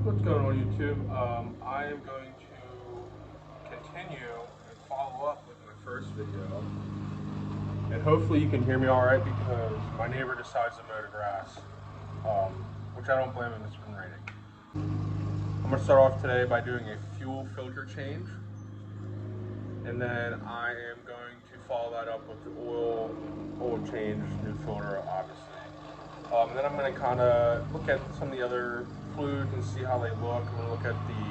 what's going on YouTube? I am going to continue and follow up with my first video. And hopefully you can hear me alright because my neighbor decides to mow the grass. Which I don't blame him, it's been raining. I'm going to start off today by doing a fuel filter change. And then I am going to follow that up with the oil change, new filter obviously. And then I'm going to kind of look at some of the other fluids and see how they look. I'm going to look at the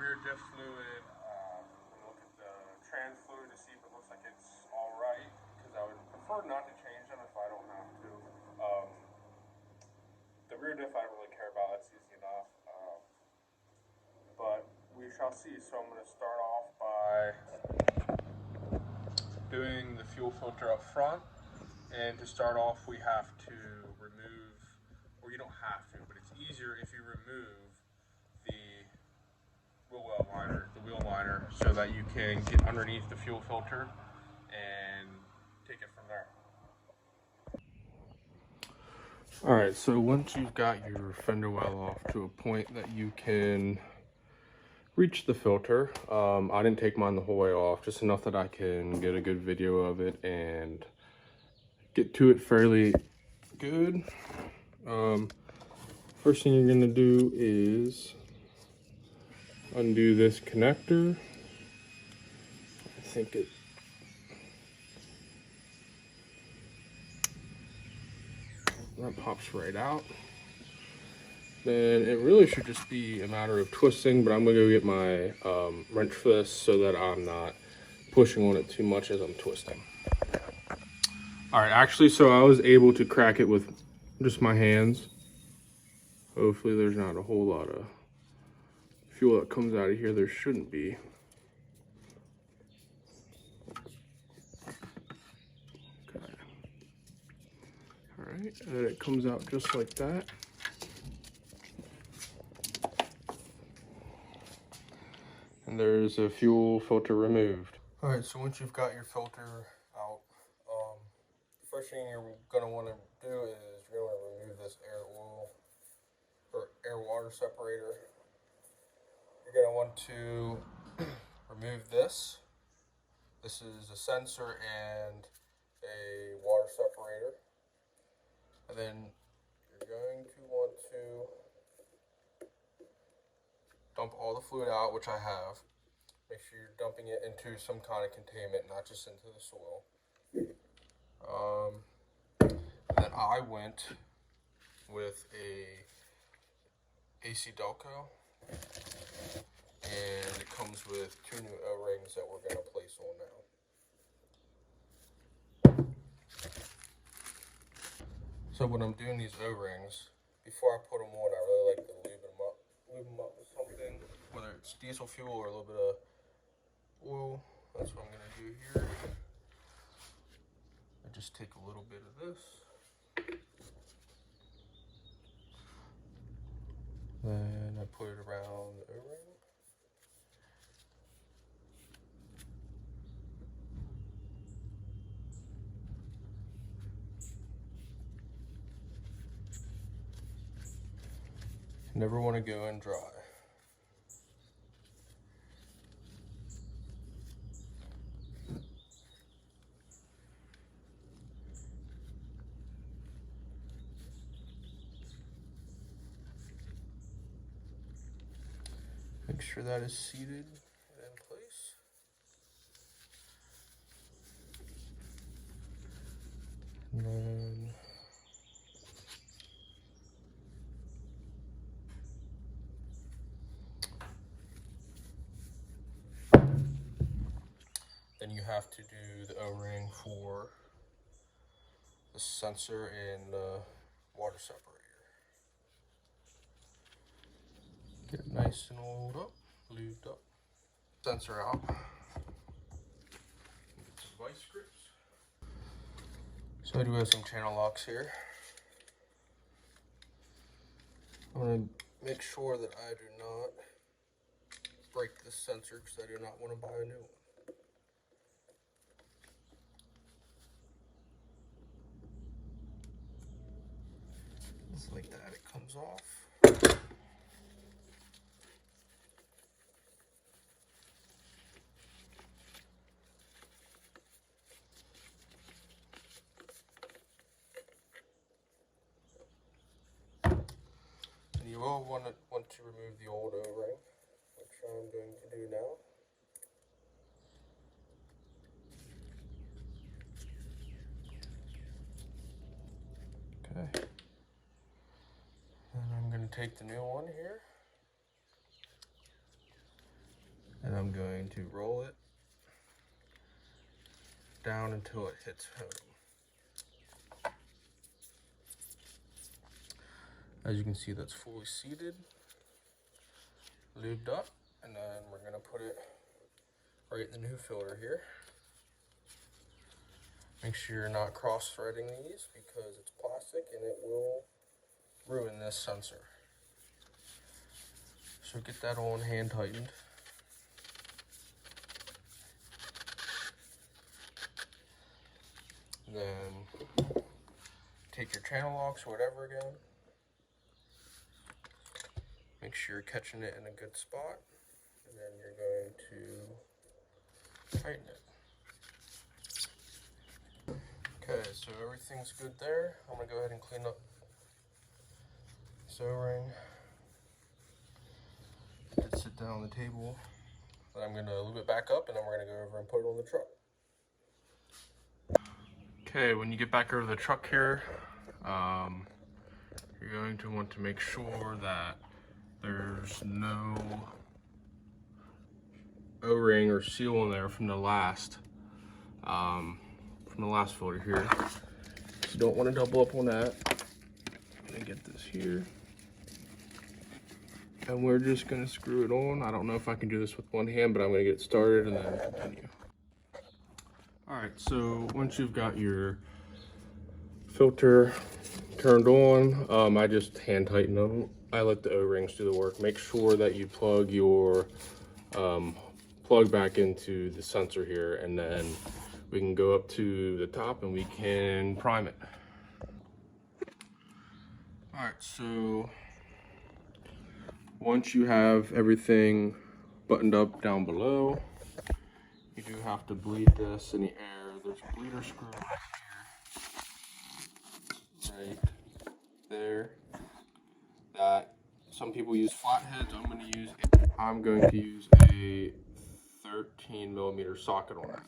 rear diff fluid. I'm going to look at the trans fluid to see if it looks like it's all right, because I would prefer not to change them if I don't have to. The rear diff I don't really care about, that's easy enough. But we shall see. So I'm going to start off by doing the fuel filter up front. And to start off, we have to remove, or you don't have to, but it's easier if you remove the wheel liner, so that you can get underneath the fuel filter and take it from there. Alright, so once you've got your fender well off to a point that you can reach the filter, I didn't take mine the whole way off, just enough that I can get a good video of it and get to it fairly good. First thing you're going to do is undo this connector. I think that pops right out. Then it really should just be a matter of twisting, but I'm going to go get my wrench for this so that I'm not pushing on it too much as I'm twisting. Alright, actually, so I was able to crack it with just my hands. Hopefully there's not a whole lot of fuel that comes out of here. There shouldn't be. Okay. Alright, and then it comes out just like that. And there's a fuel filter removed. Alright, so once you've got your filter out, first thing you're going to want to do is you're going to remove this air water separator. You're going to want to remove this. This is a sensor and a water separator. And then you're going to want to dump all the fluid out, which I have. Make sure you're dumping it into some kind of containment, not just into the soil. And then I went with a AC Delco, and it comes with 2 new O-rings that we're going to place on now. So when I'm doing these O-rings, before I put them on, I really like to lube them up with something, whether it's diesel fuel or a little bit of oil. That's what I'm going to do here. I just take a little bit of this. Then I put it around the O-ring. Never want to go in dry. Make sure that is seated and in place. And then you have to do the O-ring for the sensor and the water separator. Get it nice and oiled up, lubed up. Sensor out. Get some vice grips. So I do have some channel locks here. I'm going to make sure that I do not break this sensor because I do not want to buy a new one. Just like that, it comes off. You will want to remove the old O-ring, which I'm going to do now. Okay. And I'm going to take the new one here, and I'm going to roll it down until it hits home. As you can see, that's fully seated, lubed up, and then we're going to put it right in the new filter here. Make sure you're not cross-threading these because it's plastic and it will ruin this sensor. So get that on hand tightened. Then take your channel locks or whatever again. Make sure you're catching it in a good spot, and then you're going to tighten it. Okay, so everything's good there. I'm going to go ahead and clean up this O-ring. Did sit down on the table. Then I'm going to lube it back up, and then we're going to go over and put it on the truck. Okay, when you get back over the truck here, you're going to want to make sure that there's no O-ring or seal in there from the last filter here. So you don't want to double up on that. I'm gonna get this here, and we're just gonna screw it on. I don't know if I can do this with one hand, but I'm gonna get it started and then continue. All right, so once you've got your filter turned on, I just hand tighten them. I let the O-rings do the work. Make sure that you plug your plug back into the sensor here, and then we can go up to the top and we can prime it. All right, so once you have everything buttoned up down below, you do have to bleed this in the air. There's a bleeder screw right there. That some people use flatheads. I'm going to use a 13mm socket on that.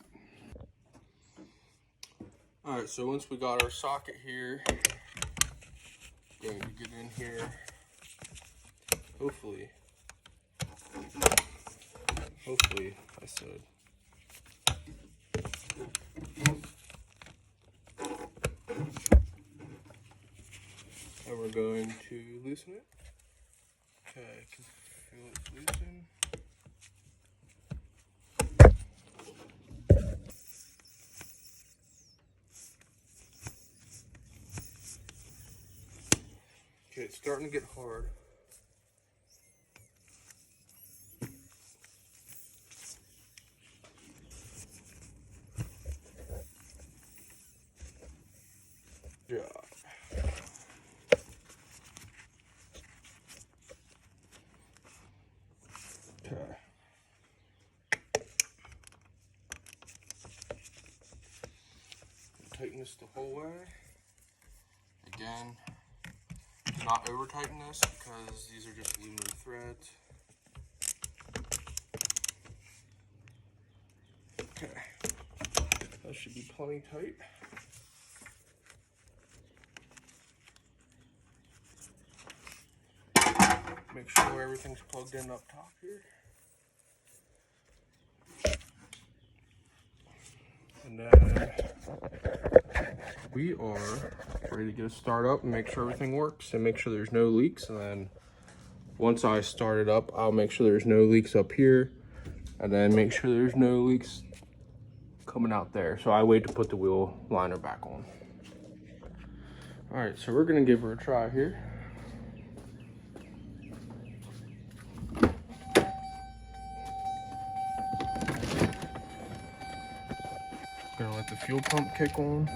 All right, so once we got our socket here, going to get in here. Hopefully, I said. And we're going to loosen it. Okay, I can feel it loosen. Okay, it's starting to get hard. Yeah. Okay. Tighten this the whole way. Again, do not over tighten this because these are just aluminum threads. Okay, that should be plenty tight. Make sure everything's plugged in up top here. And then we are ready to get a start up and make sure everything works and make sure there's no leaks. And then once I start it up, I'll make sure there's no leaks up here and then make sure there's no leaks coming out there. So I wait to put the wheel liner back on. All right, so we're gonna give her a try here. Gonna let the fuel pump kick on.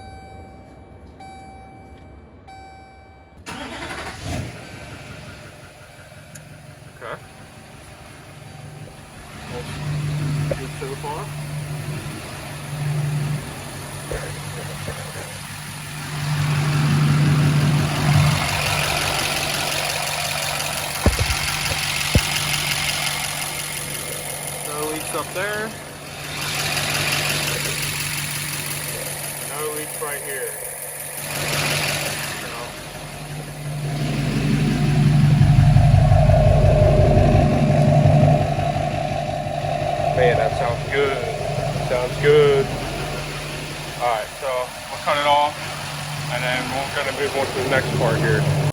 there. No leaks right here. Man, that sounds good. Sounds good. Alright, so we'll cut it off and then we're gonna move on to the next part here.